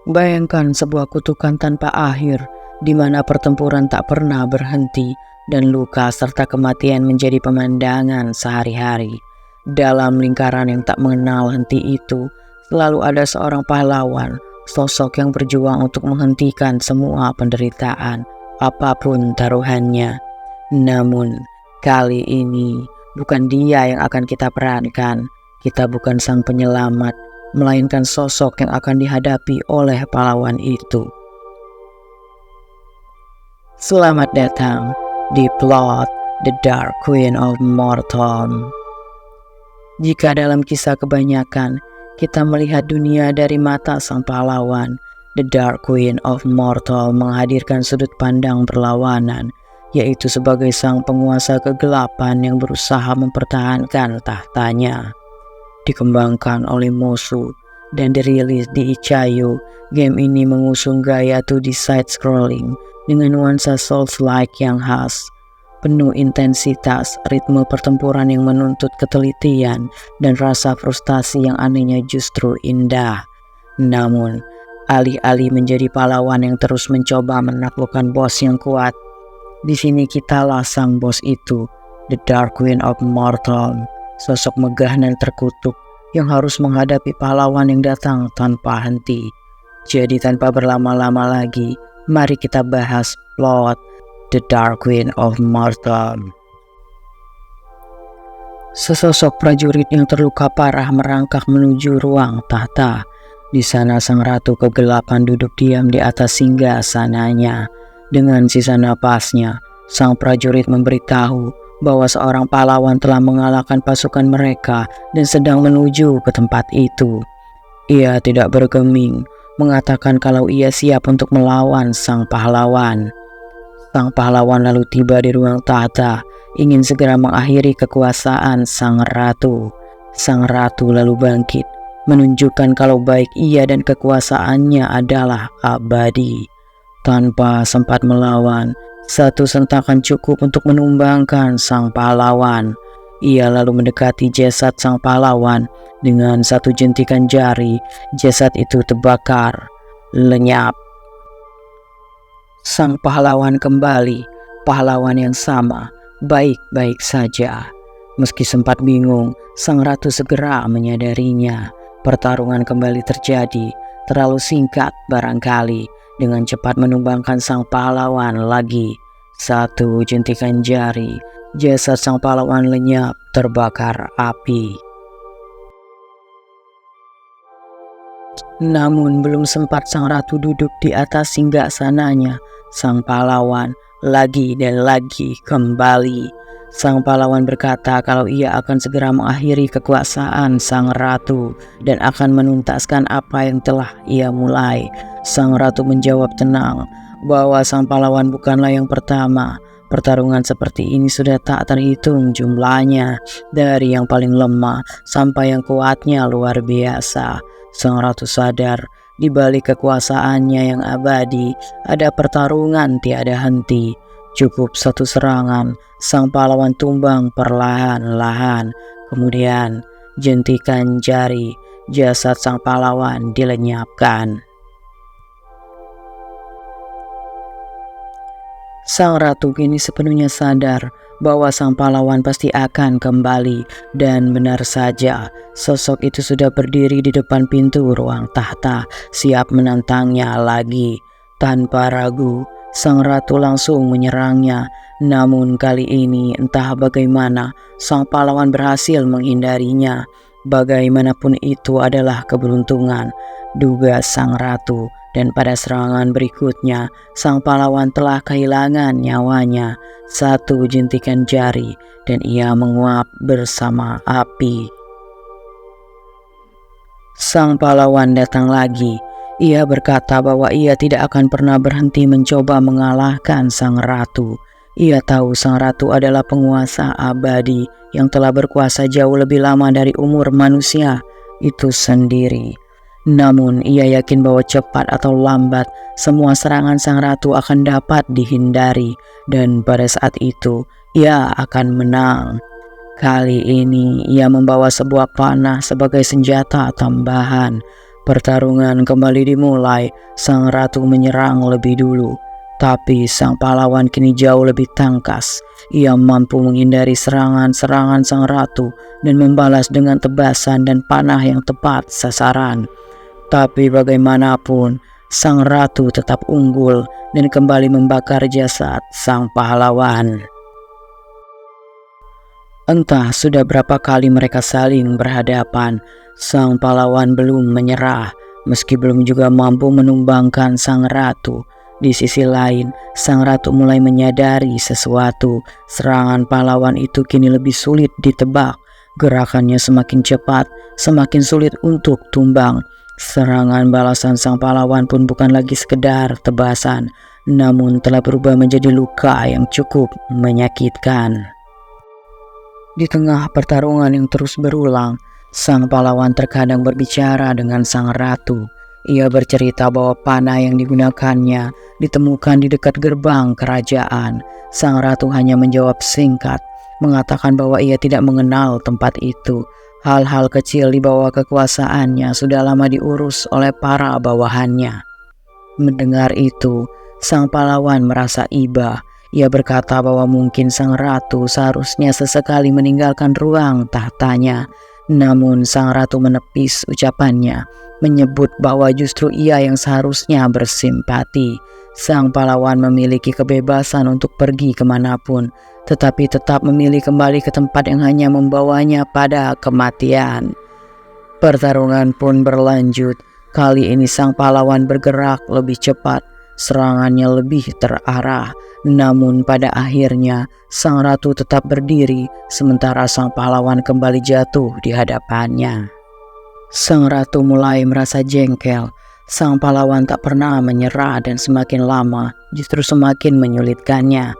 Bayangkan sebuah kutukan tanpa akhir, di mana pertempuran tak pernah berhenti dan luka serta kematian menjadi pemandangan sehari-hari. Dalam lingkaran yang tak mengenal henti itu, selalu ada seorang pahlawan, sosok yang berjuang untuk menghentikan semua penderitaan, apapun taruhannya. Namun, kali ini bukan dia yang akan kita perankan. Kita bukan sang penyelamat, melainkan sosok yang akan dihadapi oleh pahlawan itu. Selamat datang di plot The Dark Queen of Mortal. Jika dalam kisah kebanyakan kita melihat dunia dari mata sang pahlawan, The Dark Queen of Mortal menghadirkan sudut pandang berlawanan, yaitu sebagai sang penguasa kegelapan yang berusaha mempertahankan tahtanya. Dikembangkan oleh Mosu dan dirilis di itch.io, game ini mengusung gaya 2D side-scrolling dengan nuansa Souls-like yang khas. Penuh intensitas, ritme pertempuran yang menuntut ketelitian, dan rasa frustasi yang anehnya justru indah. Namun, alih-alih menjadi pahlawan yang terus mencoba menaklukkan bos yang kuat, di sini kitalah sang bos itu, The Dark Queen of Mortal. Sosok megah dan terkutuk yang harus menghadapi pahlawan yang datang tanpa henti. Jadi tanpa berlama-lama lagi, mari kita bahas plot The Dark Queen of Mortal. Sesosok prajurit yang terluka parah merangkak menuju ruang tahta. Di sana sang ratu kegelapan duduk diam di atas singgasananya. Dengan sisa napasnya, sang prajurit memberitahu bahwa seorang pahlawan telah mengalahkan pasukan mereka dan sedang menuju ke tempat itu. Ia tidak bergeming, mengatakan kalau ia siap untuk melawan sang pahlawan. Sang pahlawan lalu tiba di ruang tahta, ingin segera mengakhiri kekuasaan sang ratu. Sang ratu lalu bangkit, menunjukkan kalau baik ia dan kekuasaannya adalah abadi. Tanpa sempat melawan, satu sentakan cukup untuk menumbangkan sang pahlawan. Ia lalu mendekati jasad sang pahlawan. Dengan satu jentikan jari, jasad itu terbakar, lenyap. Sang pahlawan kembali, pahlawan yang sama, baik-baik saja. Meski sempat bingung, sang ratu segera menyadarinya. Pertarungan kembali terjadi, terlalu singkat barangkali. Dengan cepat menumbangkan sang pahlawan lagi. Satu jentikan jari, jasad sang pahlawan lenyap terbakar api. Namun belum sempat sang ratu duduk di atas singgasananya, sang pahlawan lagi dan lagi kembali. Sang pahlawan berkata kalau ia akan segera mengakhiri kekuasaan sang ratu dan akan menuntaskan apa yang telah ia mulai. Sang ratu menjawab tenang bahwa sang pahlawan bukanlah yang pertama. Pertarungan seperti ini sudah tak terhitung jumlahnya, dari yang paling lemah sampai yang kuatnya luar biasa. Sang ratu sadar di balik kekuasaannya yang abadi ada pertarungan tiada henti. Cukup satu serangan, sang pahlawan tumbang perlahan-lahan. Kemudian jentikan jari, jasad sang pahlawan dilenyapkan. Sang ratu kini sepenuhnya sadar bahwa sang pahlawan pasti akan kembali, dan benar saja, sosok itu sudah berdiri di depan pintu ruang tahta, siap menantangnya lagi. Tanpa ragu, sang ratu langsung menyerangnya. Namun kali ini entah bagaimana, sang pahlawan berhasil menghindarinya. Bagaimanapun itu adalah keberuntungan, duga sang ratu. Dan pada serangan berikutnya, sang pahlawan telah kehilangan nyawanya. Satu jentikan jari, dan ia menguap bersama api. Sang pahlawan datang lagi. Ia berkata bahwa ia tidak akan pernah berhenti mencoba mengalahkan sang ratu. Ia tahu sang ratu adalah penguasa abadi yang telah berkuasa jauh lebih lama dari umur manusia itu sendiri. Namun ia yakin bahwa cepat atau lambat semua serangan sang ratu akan dapat dihindari, dan pada saat itu ia akan menang. Kali ini ia membawa sebuah panah sebagai senjata tambahan. Pertarungan kembali dimulai. Sang ratu menyerang lebih dulu, tapi sang pahlawan kini jauh lebih tangkas. Ia mampu menghindari serangan-serangan sang ratu dan membalas dengan tebasan dan panah yang tepat sasaran. Tapi bagaimanapun, sang ratu tetap unggul dan kembali membakar jasad sang pahlawan. Entah sudah berapa kali mereka saling berhadapan, sang pahlawan belum menyerah, meski belum juga mampu menumbangkan sang ratu. Di sisi lain, sang ratu mulai menyadari sesuatu. Serangan pahlawan itu kini lebih sulit ditebak. Gerakannya semakin cepat, semakin sulit untuk tumbang. Serangan balasan sang pahlawan pun bukan lagi sekedar tebasan, namun telah berubah menjadi luka yang cukup menyakitkan. Di tengah pertarungan yang terus berulang, sang pahlawan terkadang berbicara dengan sang ratu. Ia bercerita bahwa panah yang digunakannya ditemukan di dekat gerbang kerajaan. Sang ratu hanya menjawab singkat, mengatakan bahwa ia tidak mengenal tempat itu. Hal-hal kecil di bawah kekuasaannya sudah lama diurus oleh para bawahannya. Mendengar itu, sang pahlawan merasa iba. Ia berkata bahwa mungkin sang ratu seharusnya sesekali meninggalkan ruang tahtanya. Namun sang ratu menepis ucapannya, menyebut bahwa justru ia yang seharusnya bersimpati. Sang pahlawan memiliki kebebasan untuk pergi kemanapun, tetapi tetap memilih kembali ke tempat yang hanya membawanya pada kematian. Pertarungan pun berlanjut. Kali ini sang pahlawan bergerak lebih cepat. Serangannya lebih terarah, namun pada akhirnya sang ratu tetap berdiri sementara sang pahlawan kembali jatuh di hadapannya. Sang ratu mulai merasa jengkel. Sang pahlawan tak pernah menyerah dan semakin lama justru semakin menyulitkannya.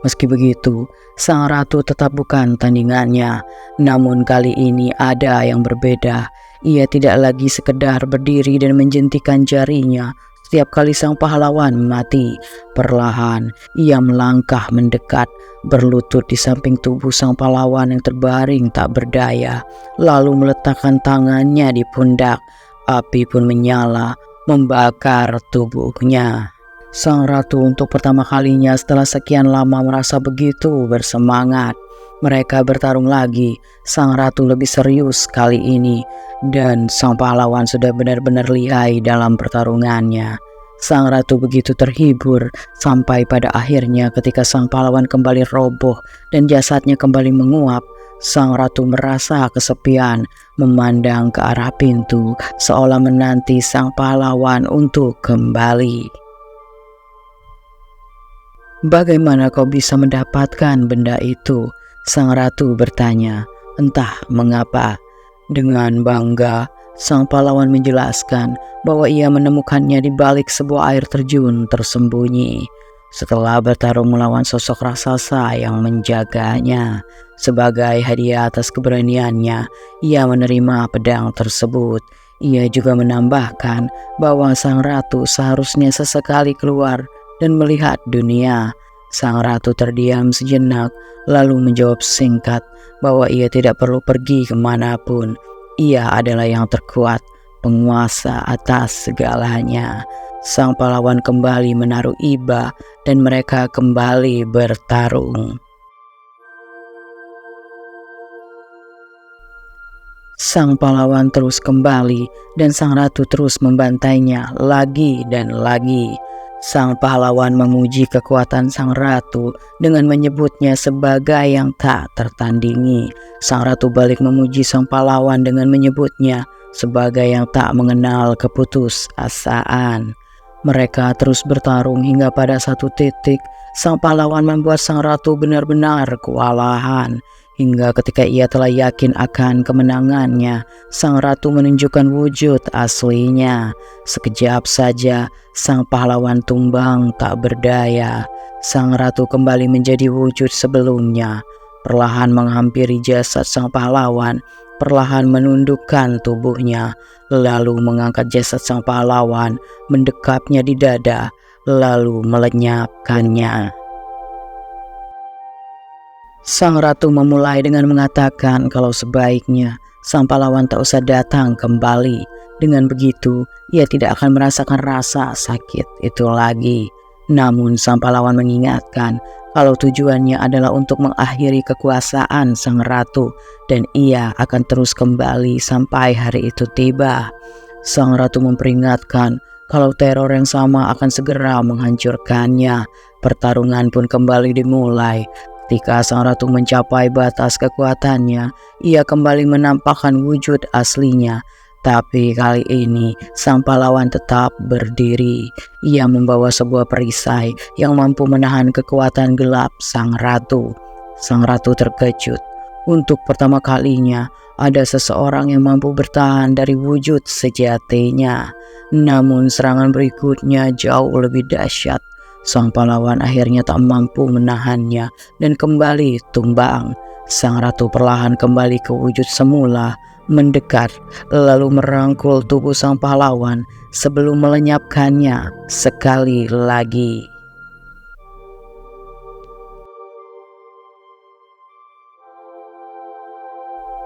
Meski begitu, sang ratu tetap bukan tandingannya. Namun kali ini ada yang berbeda. Ia tidak lagi sekedar berdiri dan menjentikan jarinya. Setiap kali sang pahlawan mati, perlahan ia melangkah mendekat, berlutut di samping tubuh sang pahlawan yang terbaring tak berdaya, lalu meletakkan tangannya di pundak. Api pun menyala, membakar tubuhnya. Sang ratu untuk pertama kalinya setelah sekian lama merasa begitu bersemangat. Mereka bertarung lagi. Sang ratu lebih serius kali ini, dan sang pahlawan sudah benar-benar lihai dalam pertarungannya. Sang ratu begitu terhibur sampai pada akhirnya ketika sang pahlawan kembali roboh dan jasadnya kembali menguap. Sang ratu merasa kesepian, memandang ke arah pintu seolah menanti sang pahlawan untuk kembali. "Bagaimana kau bisa mendapatkan benda itu?" sang ratu bertanya. Entah mengapa, dengan bangga sang pahlawan menjelaskan bahwa ia menemukannya di balik sebuah air terjun tersembunyi. Setelah bertarung melawan sosok raksasa yang menjaganya, sebagai hadiah atas keberaniannya, ia menerima pedang tersebut. Ia juga menambahkan bahwa sang ratu seharusnya sesekali keluar dan melihat dunia. Sang ratu terdiam sejenak, lalu menjawab singkat bahwa ia tidak perlu pergi kemanapun. Ia adalah yang terkuat, penguasa atas segalanya. Sang pahlawan kembali menaruh iba dan mereka kembali bertarung. Sang pahlawan terus kembali dan sang ratu terus membantainya lagi dan lagi. Sang pahlawan memuji kekuatan sang ratu dengan menyebutnya sebagai yang tak tertandingi. Sang ratu balik memuji sang pahlawan dengan menyebutnya sebagai yang tak mengenal keputusasaan. Mereka terus bertarung hingga pada satu titik sang pahlawan membuat sang ratu benar-benar kewalahan. Hingga ketika ia telah yakin akan kemenangannya, sang ratu menunjukkan wujud aslinya. Sekejap saja, sang pahlawan tumbang tak berdaya. Sang ratu kembali menjadi wujud sebelumnya, perlahan menghampiri jasad sang pahlawan, perlahan menundukkan tubuhnya, lalu mengangkat jasad sang pahlawan, mendekapnya di dada, lalu melenyapkannya. Sang ratu memulai dengan mengatakan kalau sebaiknya sang pahlawan tak usah datang kembali. Dengan begitu, ia tidak akan merasakan rasa sakit itu lagi. Namun sang pahlawan mengingatkan kalau tujuannya adalah untuk mengakhiri kekuasaan sang ratu dan ia akan terus kembali sampai hari itu tiba. Sang ratu memperingatkan kalau teror yang sama akan segera menghancurkannya. Pertarungan pun kembali dimulai. Ketika sang ratu mencapai batas kekuatannya, ia kembali menampakkan wujud aslinya. Tapi kali ini sang pahlawan tetap berdiri. Ia membawa sebuah perisai yang mampu menahan kekuatan gelap sang ratu. Sang ratu terkejut. Untuk pertama kalinya ada seseorang yang mampu bertahan dari wujud sejatinya. Namun serangan berikutnya jauh lebih dahsyat. Sang pahlawan akhirnya tak mampu menahannya dan kembali tumbang. Sang ratu perlahan kembali ke wujud semula, mendekat lalu merangkul tubuh sang pahlawan sebelum melenyapkannya sekali lagi.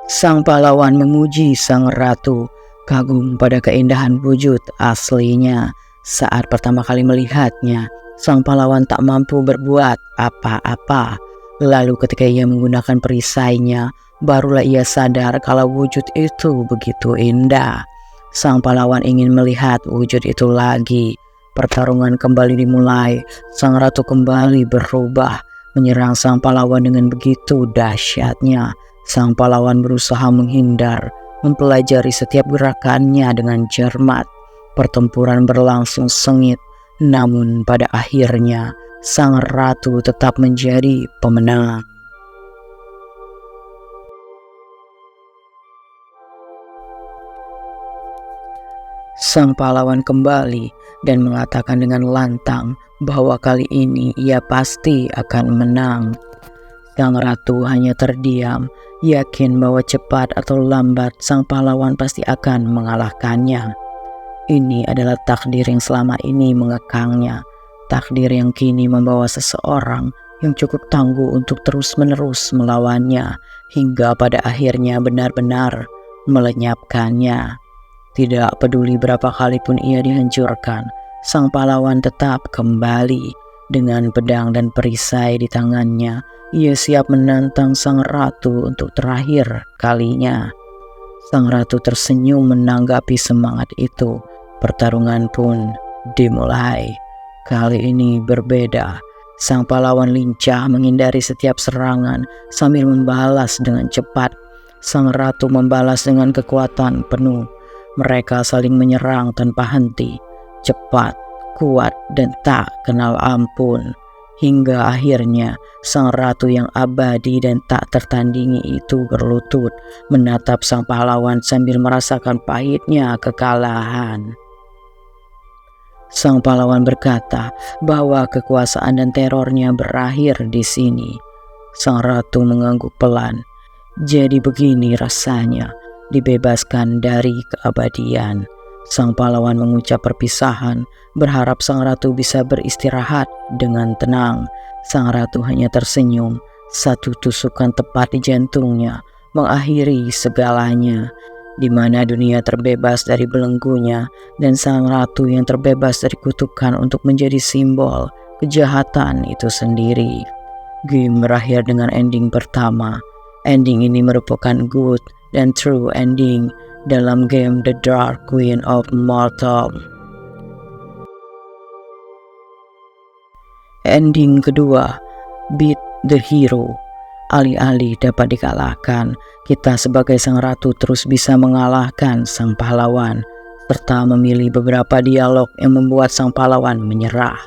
Sang pahlawan memuji sang ratu, kagum pada keindahan wujud aslinya. Saat pertama kali melihatnya, sang pahlawan tak mampu berbuat apa-apa. Lalu ketika ia menggunakan perisainya, barulah ia sadar kalau wujud itu begitu indah. Sang pahlawan ingin melihat wujud itu lagi. Pertarungan kembali dimulai. Sang ratu kembali berubah, menyerang sang pahlawan dengan begitu dahsyatnya. Sang pahlawan berusaha menghindar, mempelajari setiap gerakannya dengan cermat. Pertempuran berlangsung sengit, namun pada akhirnya sang ratu tetap menjadi pemenang. Sang pahlawan kembali dan mengatakan dengan lantang bahwa kali ini ia pasti akan menang. Sang ratu hanya terdiam, yakin bahwa cepat atau lambat sang pahlawan pasti akan mengalahkannya. Ini adalah takdir yang selama ini mengekangnya, takdir yang kini membawa seseorang yang cukup tangguh untuk terus-menerus melawannya hingga pada akhirnya benar-benar melenyapkannya. Tidak peduli berapa kali pun ia dihancurkan, sang pahlawan tetap kembali. Dengan pedang dan perisai di tangannya, ia siap menantang sang ratu untuk terakhir kalinya. Sang ratu tersenyum menanggapi semangat itu. Pertarungan pun dimulai. Kali ini berbeda. Sang pahlawan lincah menghindari setiap serangan sambil membalas dengan cepat. Sang ratu membalas dengan kekuatan penuh. Mereka saling menyerang tanpa henti, cepat, kuat, dan tak kenal ampun. Hingga akhirnya sang ratu yang abadi dan tak tertandingi itu berlutut menatap sang pahlawan sambil merasakan pahitnya kekalahan. Sang pahlawan berkata bahwa kekuasaan dan terornya berakhir di sini. Sang ratu mengangguk pelan. Jadi begini rasanya dibebaskan dari keabadian. Sang pahlawan mengucap perpisahan, berharap sang ratu bisa beristirahat dengan tenang. Sang ratu hanya tersenyum, satu tusukan tepat di jantungnya mengakhiri segalanya. Di mana dunia terbebas dari belenggunya dan sang ratu yang terbebas dari kutukan untuk menjadi simbol kejahatan itu sendiri. Game berakhir dengan ending pertama. Ending ini merupakan good dan true ending dalam game The Dark Queen of Mortal. Ending kedua, Beat the Hero. Alih-alih dapat dikalahkan, kita sebagai sang ratu terus bisa mengalahkan sang pahlawan, serta memilih beberapa dialog yang membuat sang pahlawan menyerah.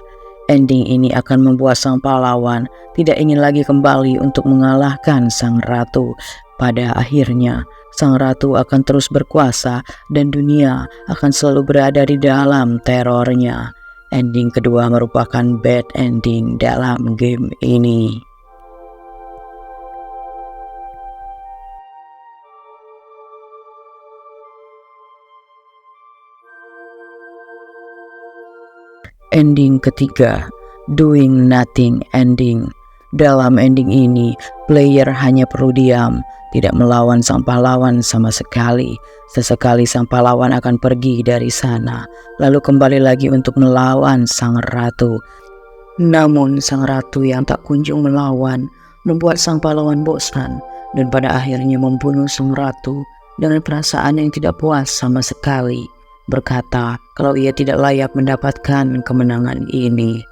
Ending ini akan membuat sang pahlawan tidak ingin lagi kembali untuk mengalahkan sang ratu. Pada akhirnya, sang ratu akan terus berkuasa dan dunia akan selalu berada di dalam terornya. Ending kedua merupakan bad ending dalam game ini. Ending ketiga, Doing Nothing Ending. Dalam ending ini, player hanya perlu diam, tidak melawan sang pahlawan sama sekali. Sesekali sang pahlawan akan pergi dari sana, lalu kembali lagi untuk melawan sang ratu. Namun sang ratu yang tak kunjung melawan membuat sang pahlawan bosan dan pada akhirnya membunuh sang ratu dengan perasaan yang tidak puas sama sekali, berkata kalau ia tidak layak mendapatkan kemenangan ini.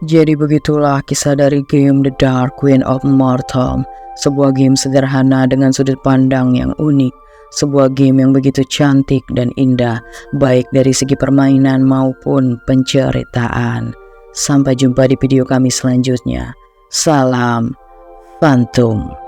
Jadi begitulah kisah dari game The Dark Queen of Mortal, sebuah game sederhana dengan sudut pandang yang unik, sebuah game yang begitu cantik dan indah, baik dari segi permainan maupun penceritaan. Sampai jumpa di video kami selanjutnya. Salam Phantom.